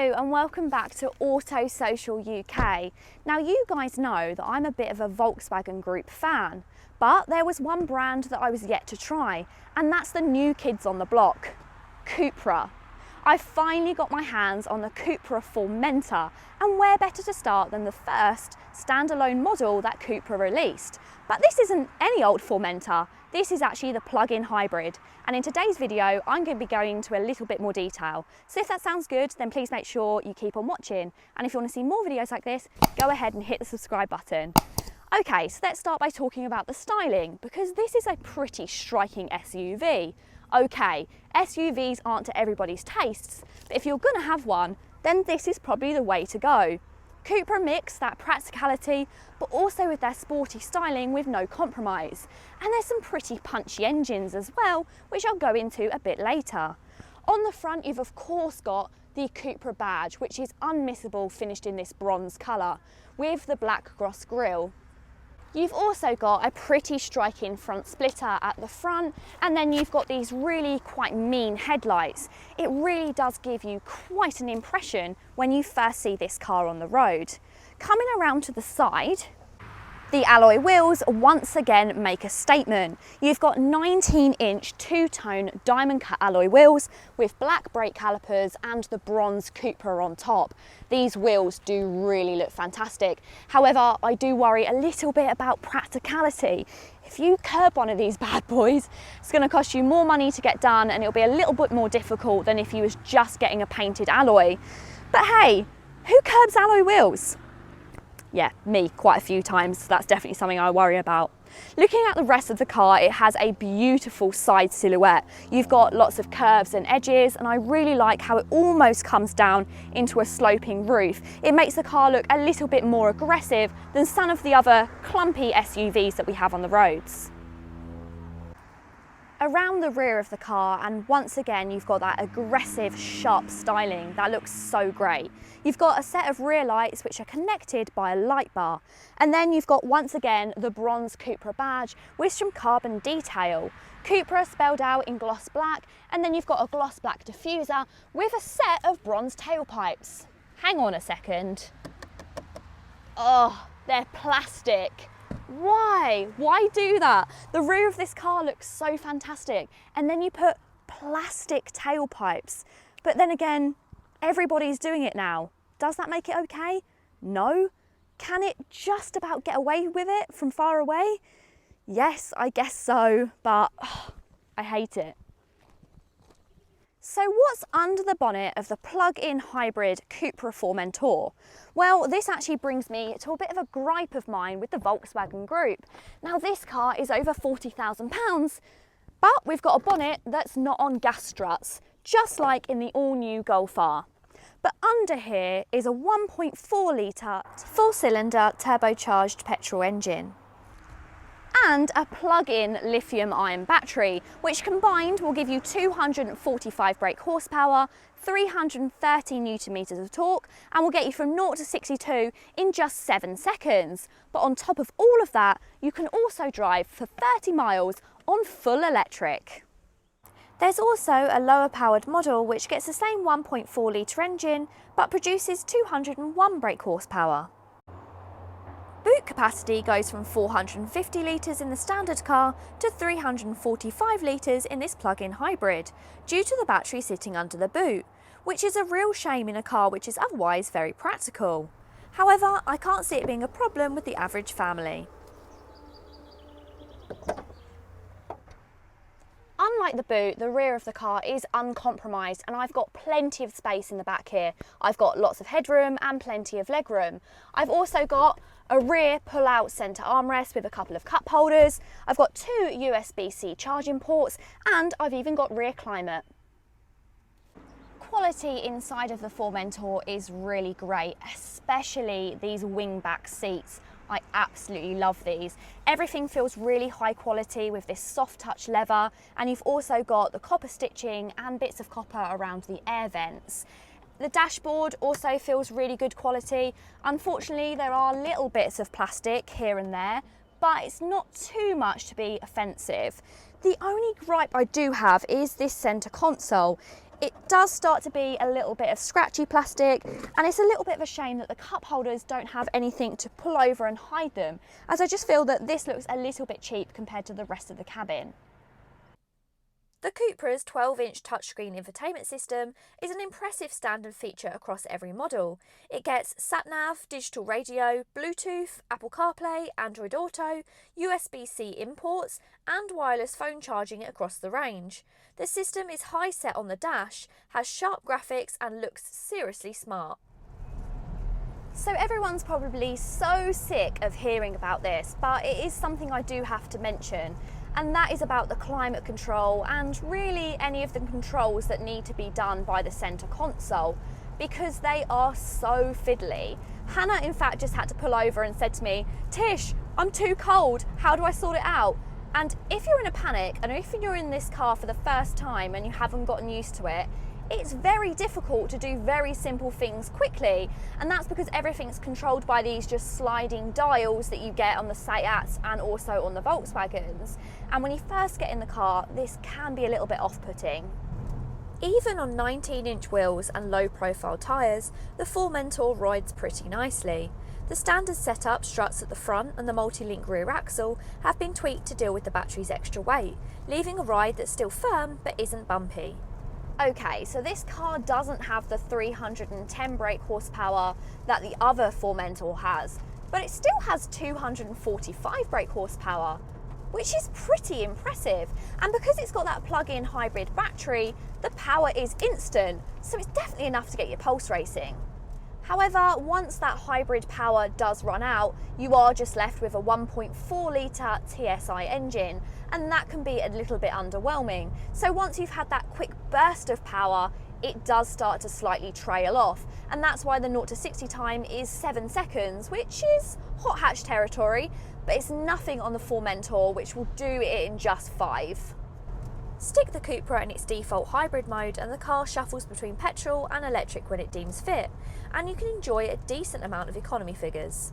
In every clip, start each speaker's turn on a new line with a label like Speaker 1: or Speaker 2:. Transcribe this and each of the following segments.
Speaker 1: Hello and welcome back to Auto Social UK. Now you guys know that I'm a bit of a Volkswagen Group fan, but there was one brand that I was yet to try, and that's the new kids on the block, Cupra. I finally got my hands on the Cupra Formentor, and where better to start than the first standalone model that Cupra released. But this isn't any old Formentor, this is actually the plug-in hybrid. And in today's video, I'm going to be going into a little bit more detail. So if that sounds good, then please make sure you keep on watching. And if you want to see more videos like this, go ahead and hit the subscribe button. Okay, so let's start by talking about the styling, because this is a pretty striking SUV. Okay, SUVs aren't to everybody's tastes, but if you're going to have one, then this is probably the way to go. Cupra mix that practicality, but also with their sporty styling with no compromise. And there's some pretty punchy engines as well, which I'll go into a bit later. On the front, you've of course got the Cupra badge, which is unmissable, finished in this bronze colour, with the black gloss grille. You've also got a pretty striking front splitter at the front, and then you've got these really quite mean headlights. It really does give you quite an impression when you first see this car on the road. Coming around to the side, the alloy wheels once again make a statement. You've got 19-inch two-tone diamond cut alloy wheels with black brake calipers and the bronze Cupra on top. These wheels do really look fantastic. However, I do worry a little bit about practicality. If you curb one of these bad boys, it's going to cost you more money to get done, and it'll be a little bit more difficult than if you was just getting a painted alloy. But hey, who curbs alloy wheels? Yeah, me quite a few times, so that's definitely something I worry about. Looking at the rest of the car, it has a beautiful side silhouette. You've got lots of curves and edges, and I really like how it almost comes down into a sloping roof. It makes the car look a little bit more aggressive than some of the other clumpy SUVs that we have on the roads. Around the rear of the car, and once again you've got that aggressive sharp styling that looks so great. You've got a set of rear lights which are connected by a light bar, and then you've got once again the bronze Cupra badge with some carbon detail. Cupra spelled out in gloss black, and then you've got a gloss black diffuser with a set of bronze tailpipes. Hang on a second. Oh, they're plastic. Why? Why do that? The rear of this car looks so fantastic, and then you put plastic tailpipes. But then again, everybody's doing it now. Does that make it okay? No. Can it just about get away with it from far away? Yes, I guess so, but I hate it. So what's under the bonnet of the plug-in hybrid Cupra Formentor? Well, this actually brings me to a bit of a gripe of mine with the Volkswagen Group. Now this car is over £40,000, but we've got a bonnet that's not on gas struts, just like in the all-new Golf R. But under here is a 1.4 litre full-cylinder turbocharged petrol engine and a plug-in lithium-ion battery, which combined will give you 245 brake horsepower, 330 Nm of torque, and will get you from 0 to 62 in just 7 seconds. But on top of all of that, you can also drive for 30 miles on full electric. There's also a lower powered model which gets the same 1.4 litre engine but produces 201 brake horsepower. Boot capacity goes from 450 litres in the standard car to 345 litres in this plug-in hybrid, due to the battery sitting under the boot, which is a real shame in a car which is otherwise very practical. However, I can't see it being a problem with the average family. Unlike the boot, the rear of the car is uncompromised, and I've got plenty of space in the back here. I've got lots of headroom and plenty of legroom. I've also got a rear pull-out centre armrest with a couple of cup holders. I've got 2 USB-C charging ports, and I've even got rear climate. Quality inside of the Formentor is really great, especially these wingback seats. I absolutely love these. Everything feels really high quality with this soft touch leather, and you've also got the copper stitching and bits of copper around the air vents. The dashboard also feels really good quality. Unfortunately, there are little bits of plastic here and there, but it's not too much to be offensive. The only gripe I do have is this centre console. It does start to be a little bit of scratchy plastic, and it's a little bit of a shame that the cup holders don't have anything to pull over and hide them, as I just feel that this looks a little bit cheap compared to the rest of the cabin. The Cupra's 12-inch touchscreen infotainment system is an impressive standard feature across every model. It gets sat-nav, digital radio, Bluetooth, Apple CarPlay, Android Auto, USB-C imports and wireless phone charging across the range. The system is high set on the dash, has sharp graphics and looks seriously smart. So everyone's probably so sick of hearing about this, but it is something I do have to mention. And that is about the climate control and really any of the controls that need to be done by the centre console, because they are so fiddly. Hannah in fact just had to pull over and said to me, "Tish, I'm too cold, how do I sort it out?" And if you're in a panic and if you're in this car for the first time and you haven't gotten used to it, it's very difficult to do very simple things quickly, and that's because everything's controlled by these just sliding dials that you get on the Seats and also on the Volkswagens. And when you first get in the car, this can be a little bit off-putting. Even on 19-inch wheels and low-profile tyres, the Formentor rides pretty nicely. The standard setup struts at the front and the multi-link rear axle have been tweaked to deal with the battery's extra weight, leaving a ride that's still firm but isn't bumpy. Okay, so this car doesn't have the 310 brake horsepower that the other Formentor has, but it still has 245 brake horsepower, which is pretty impressive. And because it's got that plug-in hybrid battery, the power is instant, so it's definitely enough to get your pulse racing. However, once that hybrid power does run out, you are just left with a 1.4 litre TSI engine, and that can be a little bit underwhelming. So once you've had that quick burst of power, it does start to slightly trail off, and that's why the 0 to 60 time is 7 seconds, which is hot hatch territory, but it's nothing on the Formentor, which will do it in just 5. Stick the Cupra in its default hybrid mode and the car shuffles between petrol and electric when it deems fit, and you can enjoy a decent amount of economy figures.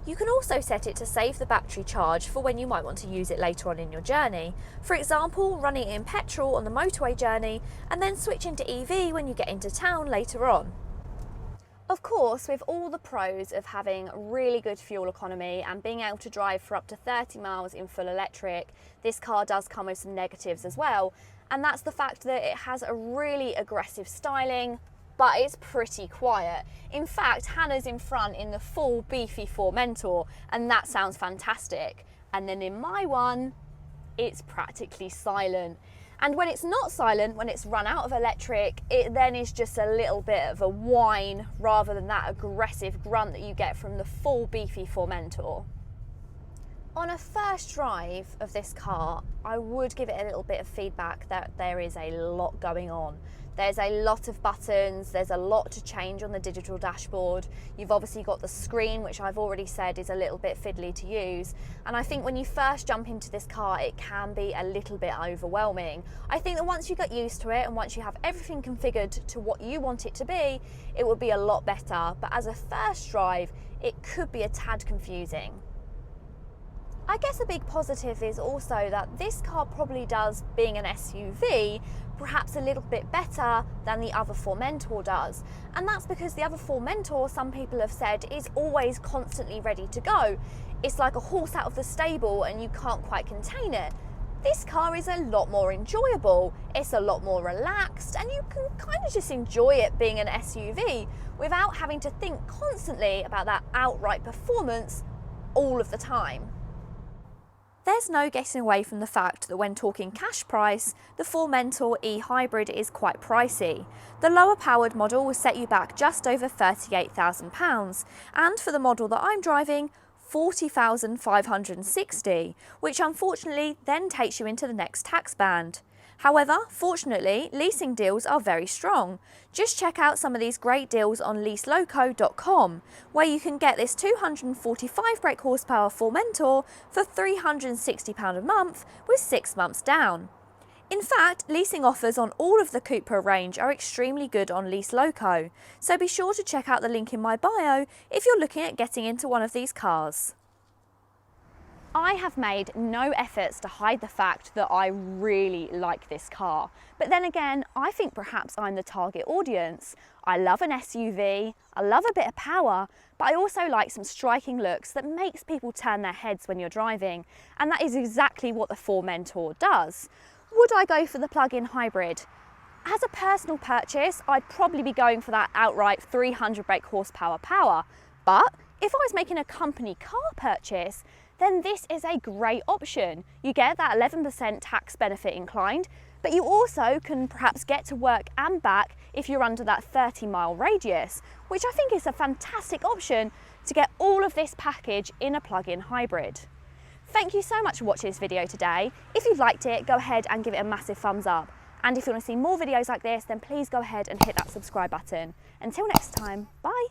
Speaker 1: You can also set it to save the battery charge for when you might want to use it later on in your journey. For example, running it in petrol on the motorway journey and then switching to EV when you get into town later on. Of course, with all the pros of having really good fuel economy and being able to drive for up to 30 miles in full electric, this car does come with some negatives as well, and that's the fact that it has a really aggressive styling, but it's pretty quiet. In fact, Hannah's in front in the full beefy Formentor, and that sounds fantastic. And then in my one, it's practically silent. And when it's not silent, when it's run out of electric, it then is just a little bit of a whine rather than that aggressive grunt that you get from the full beefy Formentor. On a first drive of this car, I would give it a little bit of feedback that there is a lot going on. There's a lot of buttons, there's a lot to change on the digital dashboard. You've obviously got the screen, which I've already said is a little bit fiddly to use. And I think when you first jump into this car, it can be a little bit overwhelming. I think that once you get used to it and once you have everything configured to what you want it to be, it will be a lot better. But as a first drive, it could be a tad confusing. I guess a big positive is also that this car probably does, being an SUV, perhaps a little bit better than the other Formentor does. And that's because the other Formentor, some people have said, is always constantly ready to go. It's like a horse out of the stable and you can't quite contain it. This car is a lot more enjoyable, it's a lot more relaxed, and you can kind of just enjoy it being an SUV without having to think constantly about that outright performance all of the time. There's no getting away from the fact that when talking cash price, the Formentor E-hybrid is quite pricey. The lower powered model will set you back just over £38,000, and for the model that I'm driving, £40,560, which unfortunately then takes you into the next tax band. However, fortunately, leasing deals are very strong. Just check out some of these great deals on leaseloco.com, where you can get this 245 brake horsepower Formentor for £360 a month with 6 months down. In fact, leasing offers on all of the Cupra range are extremely good on Lease Loco, so be sure to check out the link in my bio if you're looking at getting into one of these cars. I have made no efforts to hide the fact that I really like this car. But then again, I think perhaps I'm the target audience. I love an SUV, I love a bit of power, but I also like some striking looks that makes people turn their heads when you're driving. And that is exactly what the Formentor does. Would I go for the plug-in hybrid? As a personal purchase, I'd probably be going for that outright 300 brake horsepower power. But if I was making a company car purchase, then this is a great option. You get that 11% tax benefit inclined, but you also can perhaps get to work and back if you're under that 30-mile radius, which I think is a fantastic option to get all of this package in a plug-in hybrid. Thank you so much for watching this video today. If you've liked it, go ahead and give it a massive thumbs up. And if you want to see more videos like this, then please go ahead and hit that subscribe button. Until next time, bye.